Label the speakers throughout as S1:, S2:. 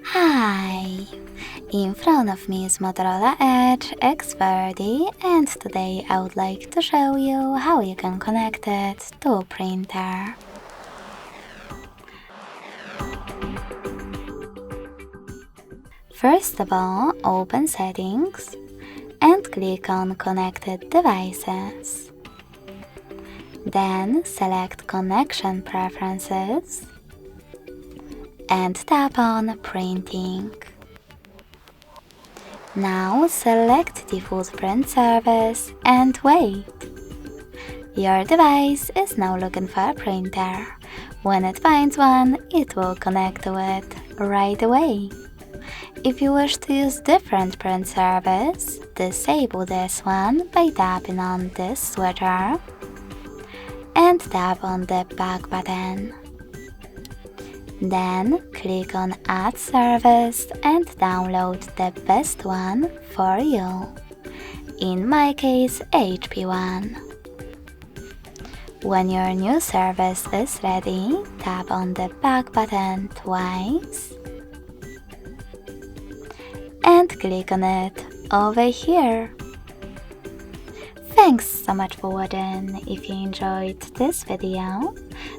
S1: Hi! In front of me is Motorola Edge X40 and today I would like to show you how you can connect it to a printer. First of all, open Settings and click on Connected Devices. Then select Connection Preferences and tap on Printing. Now select Default Print Service and wait. Your device is now looking for a printer. When it finds one, it will connect to it right away. If you wish to use different print service, disable this one by tapping on this switcher and tap on the back button. Then click on Add Service and download the best one for you. In my case, HP one. When your new service is ready, tap on the back button twice and click on it over here. Thanks so much for watching. If you enjoyed this video,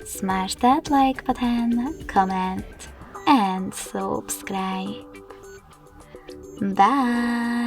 S1: smash that like button, comment and subscribe. Bye!